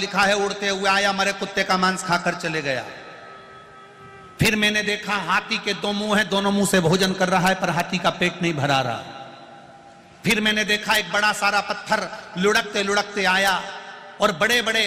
लिखा है उड़ते हुए आया, मरे कुत्ते का मांस खाकर चले गया। फिर मैंने देखा हाथी के दो मुंह हैं, दोनों मुंह से भोजन कर रहा है पर हाथी का पेट नहीं भरा रहा। फिर मैंने देखा एक बड़ा सारा पत्थर लुढ़कते लुढ़कते आया और बड़े बड़े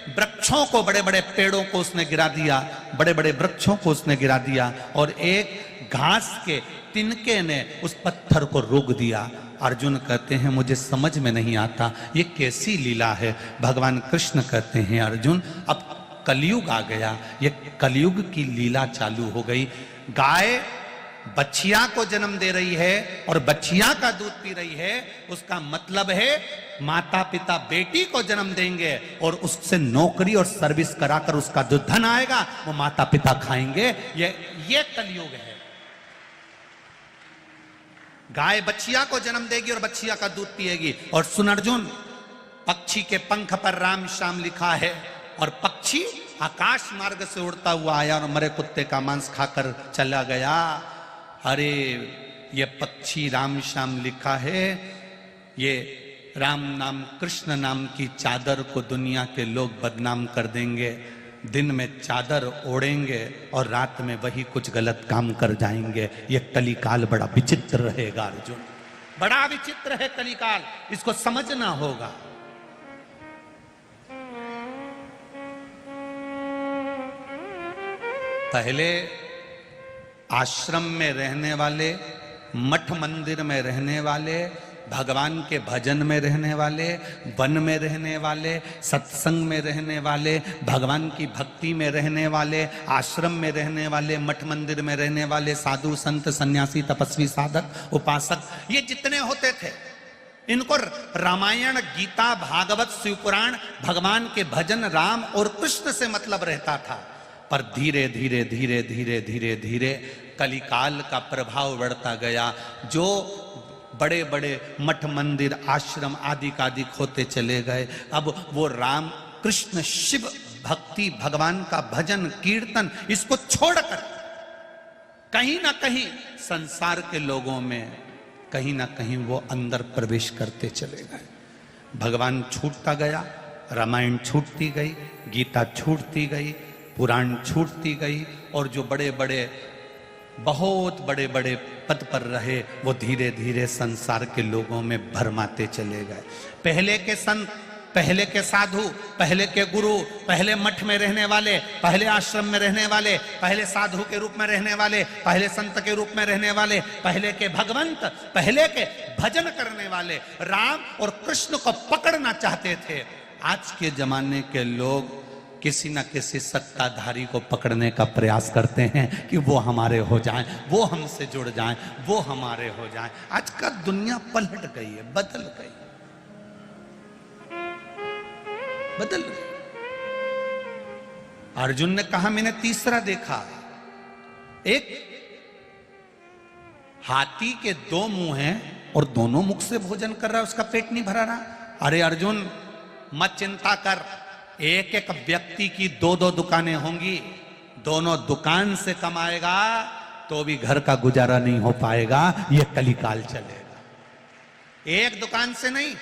वृक्षों को, बड़े बड़े पेड़ों को उसने गिरा दिया, बड़े बड़े वृक्षों को उसने गिरा दिया और एक घास के तिनके ने उस पत्थर को रोक दिया। अर्जुन कहते हैं मुझे समझ में नहीं आता ये कैसी लीला है। भगवान कृष्ण कहते हैं अर्जुन अब कलयुग आ गया, ये कलयुग की लीला चालू हो गई। गाय बच्चिया को जन्म दे रही है और बच्चिया का दूध पी रही है, उसका मतलब है माता पिता बेटी को जन्म देंगे और उससे नौकरी और सर्विस कराकर उसका जो धन आएगा वो माता पिता खाएंगे। ये कलयुग है। गाय बच्चिया को जन्म देगी और बच्चिया का दूध पिएगी। और सुन अर्जुन, पक्षी के पंख पर राम श्याम लिखा है और पक्षी आकाश मार्ग से उड़ता हुआ आया और मरे कुत्ते का मांस खाकर चला गया। अरे ये पक्षी राम श्याम लिखा है, ये राम नाम कृष्ण नाम की चादर को दुनिया के लोग बदनाम कर देंगे। दिन में चादर ओढ़ेंगे और रात में वही कुछ गलत काम कर जाएंगे। ये कलिकाल बड़ा विचित्र रहेगा अर्जुन, बड़ा विचित्र है कलिकाल, इसको समझना होगा। पहले आश्रम में रहने वाले, मठ मंदिर में रहने वाले, भगवान के भजन में रहने वाले, वन में रहने वाले, सत्संग में रहने वाले, भगवान की भक्ति में रहने वाले, आश्रम में रहने वाले, मठ मंदिर में रहने वाले, साधु संत सन्यासी तपस्वी साधक उपासक, ये जितने होते थे इनको रामायण गीता भागवत शिवपुराण भगवान के भजन राम और कृष्ण से मतलब रहता था। पर धीरे धीरे धीरे धीरे धीरे धीरे कलिकाल का प्रभाव बढ़ता गया। जो बड़े बड़े मठ मंदिर आश्रम आदि कादिक होते चले गए, अब वो राम कृष्ण शिव भक्ति भगवान का भजन कीर्तन इसको छोड़कर कहीं ना कहीं संसार के लोगों में कहीं ना कहीं वो अंदर प्रवेश करते चले गए। भगवान छूटता गया, रामायण छूटती गई, गीता छूटती गई, पुराण छूटती गई और जो बड़े बड़े बहुत बड़े बड़े पद पर रहे वो धीरे धीरे संसार के लोगों में भरमाते चले गए। पहले के संत, पहले के साधु, पहले के गुरु, पहले मठ में रहने वाले, पहले आश्रम में रहने वाले, पहले साधु के रूप में रहने वाले, पहले संत के रूप में रहने वाले, पहले के भगवंत, पहले के भजन करने वाले राम और कृष्ण को पकड़ना चाहते थे। आज के जमाने के लोग किसी न किसी सत्ताधारी को पकड़ने का प्रयास करते हैं कि वो हमारे हो जाएं, वो हमसे जुड़ जाएं, वो हमारे हो जाएं। आज का दुनिया पलट गई है, बदल गई, बदल गई। अर्जुन ने कहा मैंने तीसरा देखा, एक हाथी के दो मुंह हैं और दोनों मुख से भोजन कर रहा है, उसका पेट नहीं भरा रहा। अरे अर्जुन मत चिंता कर, एक एक व्यक्ति की दो दो दुकानें होंगी, दोनों दुकान से कमाएगा तो भी घर का गुजारा नहीं हो पाएगा। यह कलिकाल चलेगा। एक दुकान से नहीं,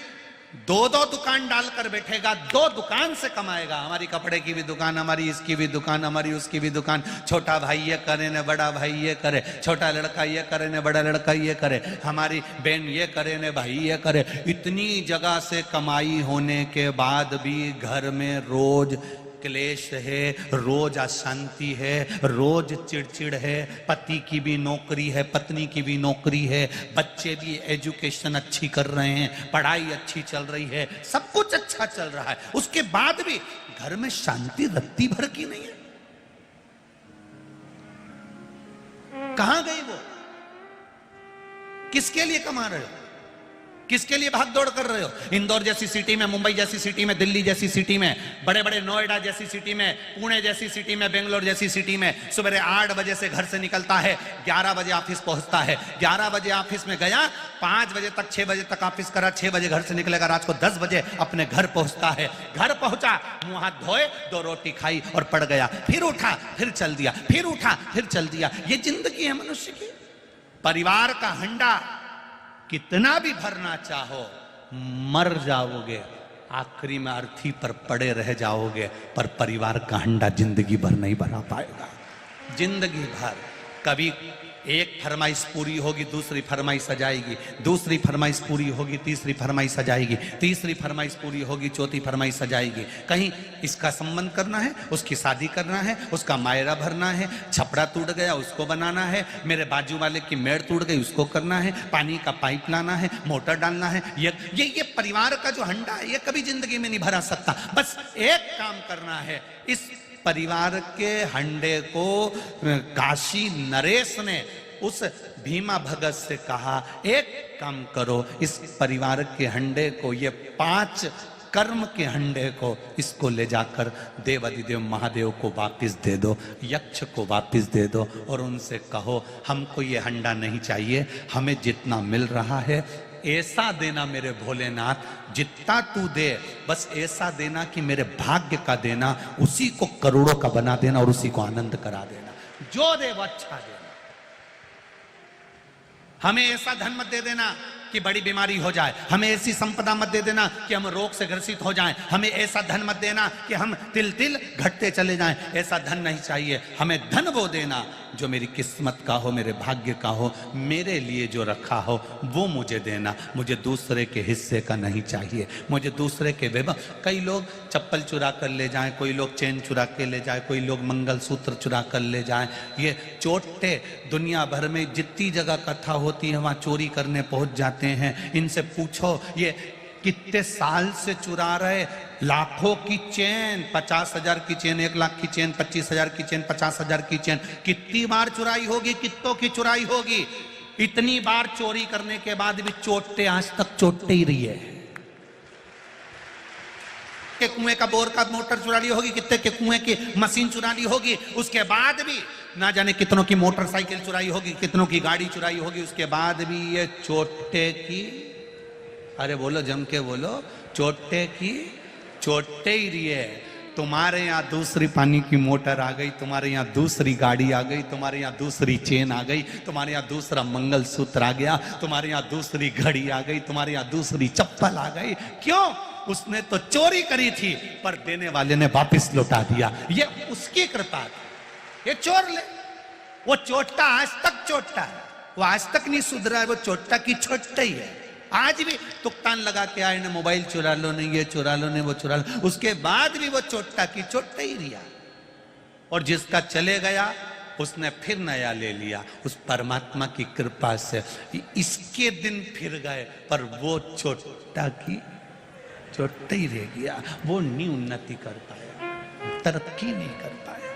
दो दो दुकान डालकर बैठेगा, दो दुकान से कमाएगा। हमारी कपड़े की भी दुकान, हमारी इसकी भी दुकान, हमारी उसकी भी दुकान। छोटा भाई ये करे न बड़ा भाई ये करे, छोटा लड़का ये करे न बड़ा लड़का ये करे, हमारी बहन ये करे न भाई ये करे। इतनी जगह से कमाई होने के बाद भी घर में रोज क्लेश है, रोज अशांति है, रोज चिड़चिड़ है। पति की भी नौकरी है, पत्नी की भी नौकरी है, बच्चे भी एजुकेशन अच्छी कर रहे हैं, पढ़ाई अच्छी चल रही है, सब कुछ अच्छा चल रहा है, उसके बाद भी घर में शांति रत्ती भर की नहीं है। कहां गई वो? किसके लिए कमा रहे हो? किसके लिए भाग दौड़ कर रहे हो? इंदौर जैसी सिटी में, मुंबई जैसी सिटी में, दिल्ली जैसी सिटी में, बड़े बड़े नोएडा जैसी सिटी में, पुणे जैसी सिटी में, बेंगलोर जैसी सिटी में सुबह 8 बजे से घर से निकलता है, 11 बजे ऑफिस पहुंचता है, 11 बजे ऑफिस में गया, 5 बजे तक 6 बजे तक ऑफिस करा, 6 बजे घर से निकलेगा, रात को 10 बजे अपने घर पहुंचता है। घर पहुंचा, मुंह हाथ धोए, 2 रोटी खाई और पड़ गया, फिर उठा, फिर चल दिया, फिर उठा, फिर चल दिया। ये जिंदगी है मनुष्य की। परिवार का हंडा कितना भी भरना चाहो मर जाओगे, आखिरी में अर्थी पर पड़े रह जाओगे, पर परिवार का हंडा जिंदगी भर नहीं भरा पाएगा। जिंदगी भर कभी एक फरमाइश पूरी होगी, दूसरी फरमाइश आ जाएगी, दूसरी फरमाइश पूरी होगी, तीसरी फरमाइश आ जाएगी, तीसरी फरमाइश पूरी होगी, चौथी फरमाइश आ जाएगी। कहीं इसका संबंध करना है, उसकी शादी करना है, उसका मायरा भरना है, छपड़ा टूट गया उसको बनाना है, मेरे बाजू वाले की मेड़ टूट गई उसको करना है, पानी का पाइप लाना है, मोटर डालना है। ये परिवार का जो हंडा है ये कभी जिंदगी में नहीं भरा सकता। बस एक काम करना है, इस परिवार के हंडे को काशी नरेश ने उस भीमा भगत से कहा, एक काम करो, इस परिवार के हंडे को, ये 5 कर्म के हंडे को, इसको ले जाकर देवाधिदेव महादेव को वापस दे दो, यक्ष को वापस दे दो और उनसे कहो हमको ये हंडा नहीं चाहिए, हमें जितना मिल रहा है ऐसा देना मेरे भोलेनाथ, जितना तू दे बस ऐसा देना कि मेरे भाग्य का देना, उसी को करोड़ों का बना देना और उसी को आनंद करा देना, जो दे वो अच्छा देना। हमें ऐसा धन मत दे देना कि बड़ी बीमारी हो जाए, हमें ऐसी संपदा मत दे देना कि हम रोग से ग्रसित हो जाएं, हमें ऐसा धन मत देना कि हम तिल तिल घटते चले जाएं, ऐसा धन नहीं चाहिए। हमें धन वो देना जो मेरी किस्मत का हो, मेरे भाग्य का हो, मेरे लिए जो रखा हो वो मुझे देना, मुझे दूसरे के हिस्से का नहीं चाहिए, मुझे दूसरे के वैभव। कई लोग चप्पल चुरा कर ले जाएं, कोई लोग चेन चुरा के ले जाए, कोई लोग मंगलसूत्र चुरा कर ले जाएं। ये चोटे दुनिया भर में जितनी जगह कथा होती है वहां चोरी करने पहुंच जाते हैं। इनसे पूछो ये कितने साल से चुरा रहे, लाखों की चेन, 50,000 की चेन, 1 लाख की चेन, 25,000 की चेन, 50,000 की चेन, कितनी बार चुराई होगी, कितनों की चुराई होगी। इतनी बार चोरी करने के बाद भी चोटे आज तक चोटते ही रही है। के कुएं का बोर का मोटर चुरा ली होगी, कितने के कुएं की मशीन चुरा ली होगी, उसके बाद भी ना जाने कितनों की मोटरसाइकिल चुराई होगी, कितनों की गाड़ी चुराई होगी, उसके बाद भी ये चोटे की, अरे बोलो जम के बोलो, चोटे की चोटे ही रही है। तुम्हारे यहाँ दूसरी पानी की मोटर आ गई, तुम्हारे यहाँ दूसरी गाड़ी आ गई, तुम्हारे यहाँ दूसरी चेन आ गई, तुम्हारे यहाँ दूसरा मंगलसूत्र आ गया, तुम्हारे यहाँ दूसरी घड़ी आ गई, तुम्हारे यहाँ दूसरी चप्पल आ गई। क्यों? उसने तो चोरी करी थी पर देने वाले ने वापस लौटा दिया। ये उसकी कृपा थी। ये चोर ले, वो चोटा आज तक चोटा है, वो आज तक नहीं सुधरा है, वो चोटा की छोटा ही है। आज भी तुक्तान लगा के आए, ने मोबाइल चुरा लो, नहीं ये चुरा लो, नहीं वो चुरा लो, उसके बाद भी वो चोटा की चोटा ही रिया। और जिसका चले गया उसने फिर नया ले लिया, उस परमात्मा की कृपा से इसके दिन फिर गए, पर वो चोटा की चोटा ही रह गया। वो नहीं उन्नति कर पाया, तरक्की नहीं कर पाया।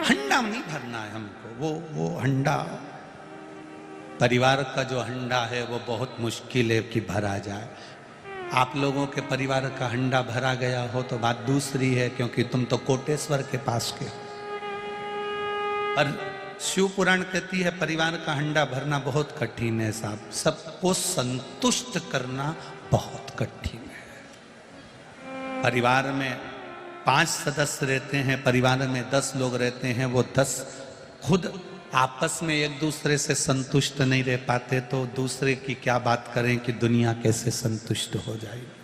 हंडा नहीं भरना है हमको, वो हंडा, परिवार का जो हंडा है वो बहुत मुश्किल है कि भरा जाए। आप लोगों के परिवार का हंडा भरा गया हो तो बात दूसरी है, क्योंकि तुम तो कोटेश्वर के पास के। पर शिव पुराण कहती है परिवार का हंडा भरना बहुत कठिन है साहब, सबको संतुष्ट करना बहुत कठिन है। परिवार में 5 सदस्य रहते हैं, परिवार में 10 लोग रहते हैं, वो 10 खुद आपस में एक दूसरे से संतुष्ट नहीं रह पाते तो दूसरे की क्या बात करें कि दुनिया कैसे संतुष्ट हो जाएगी।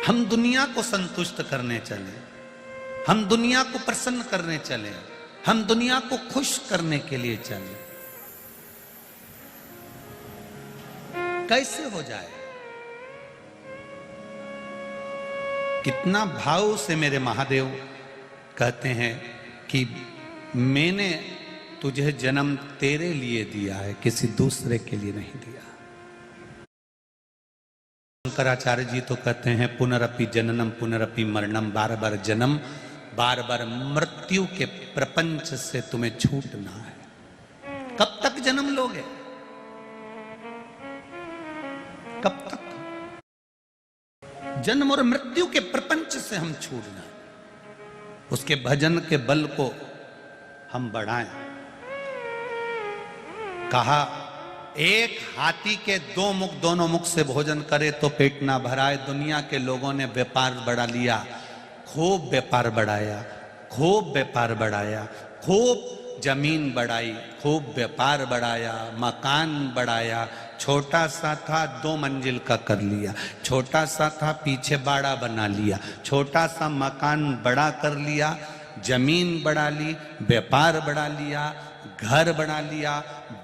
हम दुनिया को संतुष्ट करने चले, हम दुनिया को प्रसन्न करने चले, हम दुनिया को खुश करने के लिए चले, कैसे हो जाए? कितना भाव से मेरे महादेव कहते हैं कि मैंने तुझे जन्म तेरे लिए दिया है, किसी दूसरे के लिए नहीं दिया। शंकराचार्य जी तो कहते हैं पुनरपि जननम पुनरपि मरणम, बार बार जन्म बार बार मृत्यु के प्रपंच से तुम्हें छूटना है। कब तक जन्म लोगे? कब तक? जन्म और मृत्यु के प्रपंच से हम छूटना है। उसके भजन के बल को हम बढ़ाएं। कहा एक हाथी के 2 मुख, दोनों मुख से भोजन करे तो पेट ना भराए। दुनिया के लोगों ने व्यापार बढ़ा लिया, खूब व्यापार बढ़ाया, खूब व्यापार बढ़ाया, खूब जमीन बढ़ाई, खूब व्यापार बढ़ाया, मकान बढ़ाया। छोटा सा था 2 मंजिल का कर लिया, छोटा सा था पीछे बाड़ा बना लिया, छोटा सा मकान बड़ा कर लिया, जमीन बढ़ा ली, व्यापार बढ़ा लिया, घर बढ़ा लिया,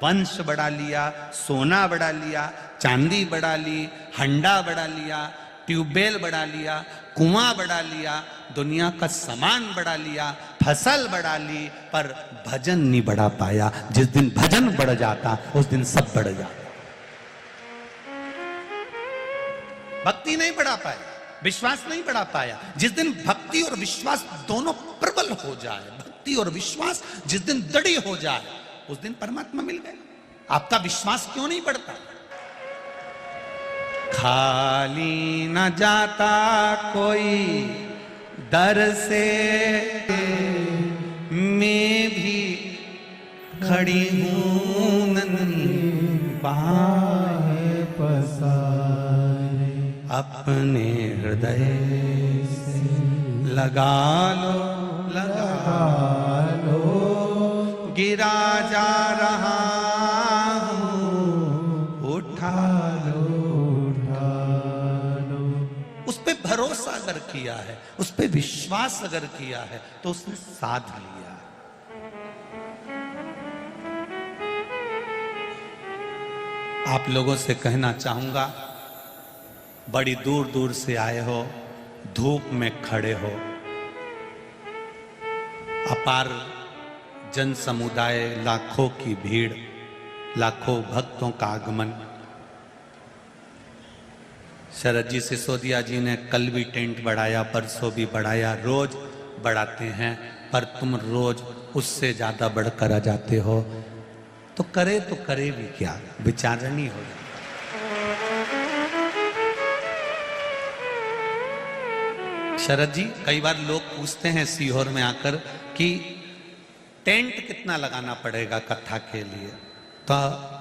वंश बढ़ा लिया, सोना बढ़ा लिया, चांदी बढ़ा ली, हंडा बढ़ा लिया, ट्यूबवेल बढ़ा लिया, कुआं बढ़ा लिया, दुनिया का सामान बढ़ा लिया, फसल बढ़ा ली, पर भजन नहीं बढ़ा पाया। जिस दिन भजन बढ़ जाता उस दिन सब बढ़ जाता। भक्ति नहीं बढ़ा पाया, विश्वास नहीं बढ़ा पाया। जिस दिन भक्ति और विश्वास दोनों प्रबल हो जाए, भक्ति और विश्वास जिस दिन दृढ़ हो जाए, उस दिन परमात्मा मिल गए। आपका विश्वास क्यों नहीं बढ़ता? खाली न जाता कोई दर से, मैं भी खड़ी हूं नन्ही पाए पसारे, अपने हृदय से लगा लो, लगा लो, गिरा जा रहा हूं, उठा लो, उस पे भरोसा अगर किया है, उस पे विश्वास अगर किया है, तो उसने साध लिया। आप लोगों से कहना चाहूंगा, बड़ी दूर दूर से आए हो, धूप में खड़े हो, अपार जन समुदाय, लाखों की भीड़, लाखों भक्तों का आगमन। शरद जी सिसोदिया जी ने कल भी टेंट बढ़ाया, परसों भी बढ़ाया, रोज बढ़ाते हैं, पर तुम रोज उससे ज्यादा बढ़कर आ जाते हो, तो करे भी क्या, विचारणी हो जाए। शरद जी, कई बार लोग पूछते हैं सीहोर में आकर कि टेंट कितना लगाना पड़ेगा कथा के लिए, तो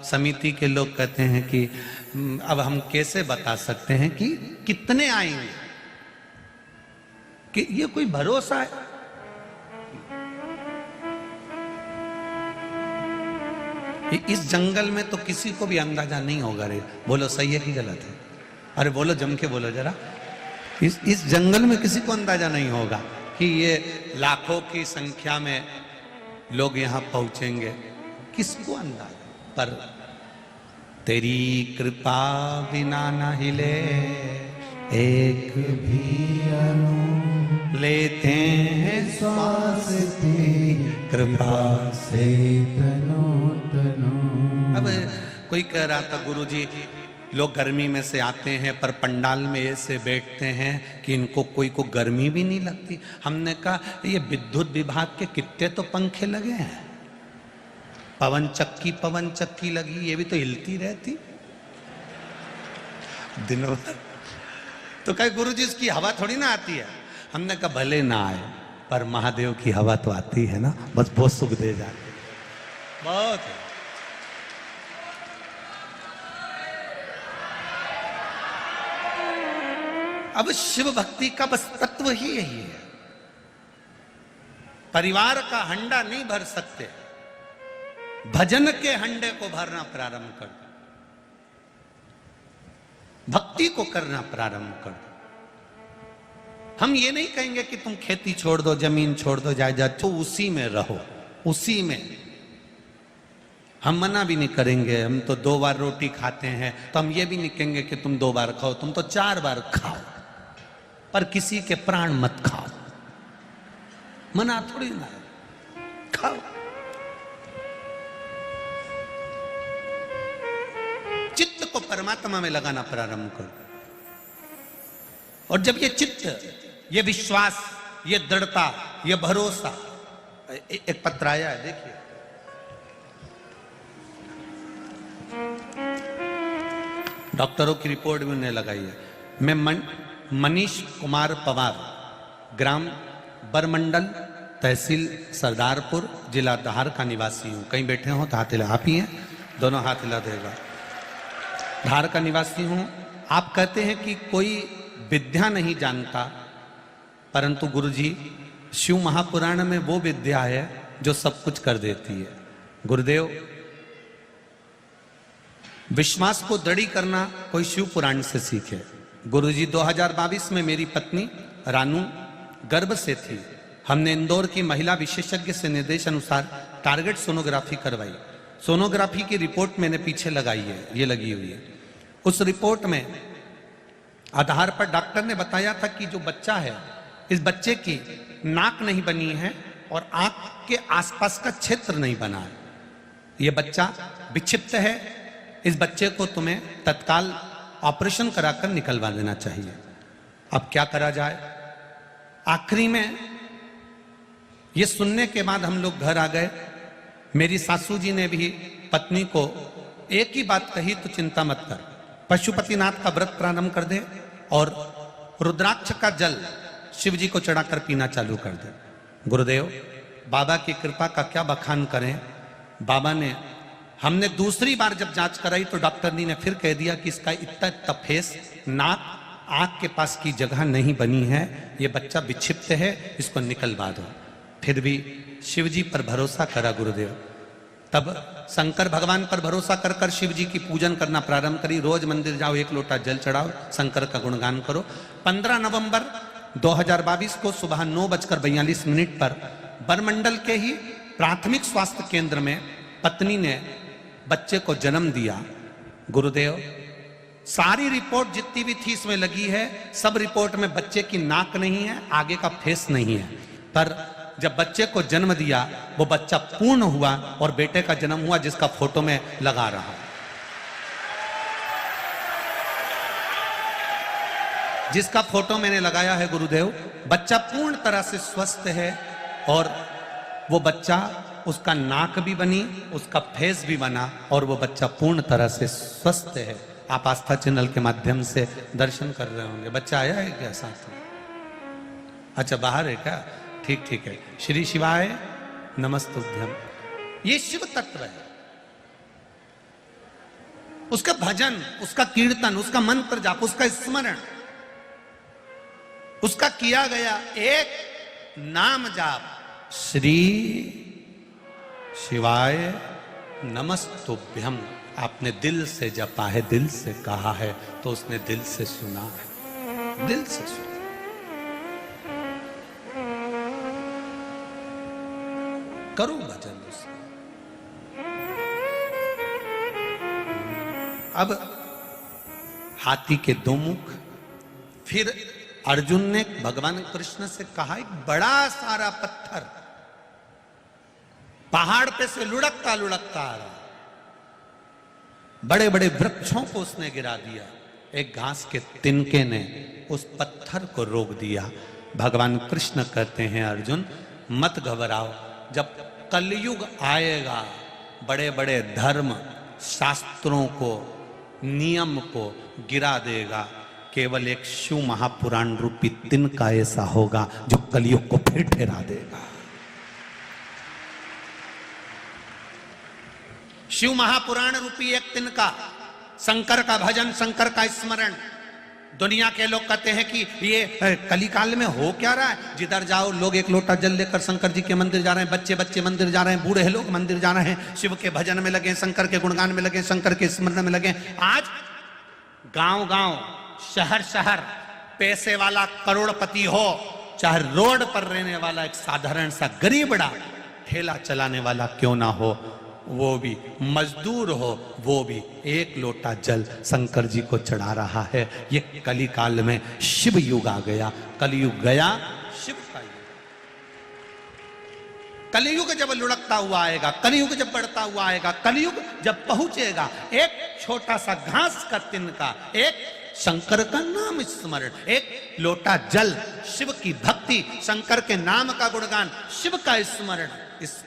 समिति के लोग कहते हैं कि अब हम कैसे बता सकते हैं कि कितने आएंगे, कि ये कोई भरोसा है? इस जंगल में तो किसी को भी अंदाजा नहीं होगा। रे बोलो, सही है कि गलत है? अरे बोलो, जम के बोलो जरा। इस जंगल में किसी को अंदाजा नहीं होगा कि ये लाखों की संख्या में लोग यहां पहुंचेंगे। किसको अंदाजा? पर तेरी कृपा बिना न हिले एक भी अणु, लेते हैं श्वास तेरी कृपा से तनो तनो। अब कोई कह रहा था, गुरुजी लोग गर्मी में से आते हैं पर पंडाल में ऐसे बैठते हैं कि इनको कोई को गर्मी भी नहीं लगती। हमने कहा, ये विद्युत विभाग के कितने तो पंखे लगे हैं, पवन चक्की लगी, ये भी तो हिलती रहती दिनों भर। तो कहे, गुरुजी इसकी हवा थोड़ी ना आती है। हमने कहा, भले ना आए पर महादेव की हवा तो आती है ना, बस बहुत सुख दे जाती, बहुत है। अब शिव भक्ति का बस तत्व ही यही है। परिवार का हंडा नहीं भर सकते, भजन के हंडे को भरना प्रारंभ कर दो, भक्ति को करना प्रारंभ कर दो। हम ये नहीं कहेंगे कि तुम खेती छोड़ दो, जमीन छोड़ दो, जायदाद, तो उसी में रहो, उसी में। हम मना भी नहीं करेंगे, हम तो 2 बार रोटी खाते हैं, तो हम ये भी नहीं कहेंगे कि तुम 2 बार खाओ, तुम तो 4 बार खाओ, पर किसी के प्राण मत खाओ। मना थोड़ी ना, खाओ। चित्त को परमात्मा में लगाना प्रारंभ करो, और जब ये चित्त, ये विश्वास, ये दृढ़ता, ये भरोसा। एक पत्र आया है, देखिए। डॉक्टरों की रिपोर्ट भी उन्हें लगाई है। मैं मनीष कुमार पवार, ग्राम बरमंडल, तहसील सरदारपुर, जिला धार का निवासी हूं। कहीं बैठे हो तो हाथ हिला, आप ही हैं, दोनों हाथ हिला देगा। धार का निवासी हूं। आप कहते हैं कि कोई विद्या नहीं जानता, परंतु गुरुजी शिव महापुराण में वो विद्या है जो सब कुछ कर देती है। गुरुदेव, विश्वास को दृढ़ करना कोई शिव पुराण से सीखे। गुरुजी 2022 में मेरी पत्नी रानू गर्भ से थी। हमने इंदौर की महिला विशेषज्ञ से निर्देश अनुसार टारगेट सोनोग्राफी करवाई। सोनोग्राफी की रिपोर्ट मैंने पीछे लगाई है, ये लगी हुई है। उस रिपोर्ट में आधार पर डॉक्टर ने बताया था कि जो बच्चा है, इस बच्चे की नाक नहीं बनी है और आंख के आसपास का क्षेत्र नहीं बना है। यह बच्चा विक्षिप्त है। इस बच्चे को तुम्हें तत्काल ऑपरेशन कराकर निकलवा देना चाहिए। अब क्या करा जाए? आखिरी में ये सुनने के बाद हम लोग घर आ गए। मेरी सासू जी ने भी पत्नी को एक ही बात कही, तो चिंता मत कर, पशुपतिनाथ का व्रत प्रारंभ कर दे और रुद्राक्ष का जल शिव जी को चढ़ाकर पीना चालू कर दे। गुरुदेव, बाबा की कृपा का क्या बखान करें। बाबा ने, हमने दूसरी बार जब जांच कराई तो डॉक्टर ने फिर कह दिया कि इसका इतना फेस, नाक, आंख के पास की जगह नहीं बनी है, ये बच्चा विक्षिप्त है, इसको निकलवा दो। फिर भी शिव जी पर भरोसा करा गुरुदेव। तब शंकर भगवान पर भरोसा कर कर शिव जी की पूजन करना प्रारंभ करी। रोज मंदिर जाओ, 1 लोटा जल चढ़ाओ, शंकर का गुणगान करो। 15 नवंबर 2022 को सुबह 9:42 पर बरमंडल के ही प्राथमिक स्वास्थ्य केंद्र में पत्नी ने बच्चे को जन्म दिया। गुरुदेव, सारी रिपोर्ट जितनी भी थी इसमें लगी है, सब रिपोर्ट में बच्चे की नाक नहीं है, आगे का फेस नहीं है। पर जब बच्चे को जन्म दिया, वो बच्चा पूर्ण हुआ और बेटे का जन्म हुआ, जिसका फोटो में लगा रहा हूं, जिसका फोटो मैंने लगाया है। गुरुदेव, बच्चा पूर्ण तरह से स्वस्थ है और वो बच्चा, उसका नाक भी बनी, उसका फेस भी बना और वो बच्चा पूर्ण तरह से स्वस्थ है। आप आस्था चैनल के माध्यम से दर्शन कर रहे होंगे। बच्चा आया है क्या साथ में? अच्छा, बाहर है क्या? ठीक ठीक है। श्री शिवाय नमस्तुभ्यम। ये शिव तत्व है। उसका भजन, उसका कीर्तन, उसका मंत्र जाप, उसका स्मरण, उसका किया गया एक नाम जाप, श्री शिवाय नमस्तुभ्यम, आपने दिल से जपा है, दिल से कहा है, तो उसने दिल से सुना है, दिल से सुना। करो भजन उसका। अब हाथी के 2 मुख। फिर अर्जुन ने भगवान कृष्ण से कहा, एक बड़ा सारा पत्थर पहाड़ पे से लुढ़कता लुढ़कता आ रहा, बड़े बड़े वृक्षों को उसने गिरा दिया। एक घास के तिनके ने उस पत्थर को रोक दिया। भगवान कृष्ण कहते हैं, अर्जुन मत घबराओ, जब कलयुग आएगा, बड़े बड़े धर्म शास्त्रों को, नियम को गिरा देगा। केवल एक शिव महापुराण रूपी तिनका ऐसा होगा जो कलयुग को फिर ठहरा देगा। शिव महापुराण रूपी एक तिनका, शंकर का भजन, शंकर का स्मरण। दुनिया के लोग कहते हैं कि ये कलिकाल में हो क्या रहा है। जिधर जाओ लोग 1 लोटा जल लेकर शंकर जी के मंदिर जा रहे हैं, बच्चे बच्चे मंदिर जा रहे हैं, बूढ़े लोग मंदिर जा रहे हैं, शिव के भजन में लगे, शंकर के गुणगान में लगे, शंकर के स्मरण में लगे। आज गांव गांव, शहर शहर, पैसे वाला करोड़पति हो, चाहे रोड पर रहने वाला एक साधारण सा गरीबड़ा ठेला चलाने वाला क्यों ना हो, वो भी मजदूर हो, वो भी 1 लोटा जल शंकर जी को चढ़ा रहा है। ये कली काल में शिव युग आ गया। कलयुग गया, शिव का युग। कलयुग जब लुढ़कता हुआ आएगा, कलयुग जब बढ़ता हुआ आएगा, कलयुग जब पहुंचेगा, एक छोटा सा घास का तिनका, एक शंकर का नाम स्मरण, 1 लोटा जल, शिव की भक्ति, शंकर के नाम का गुणगान, शिव का स्मरण, इस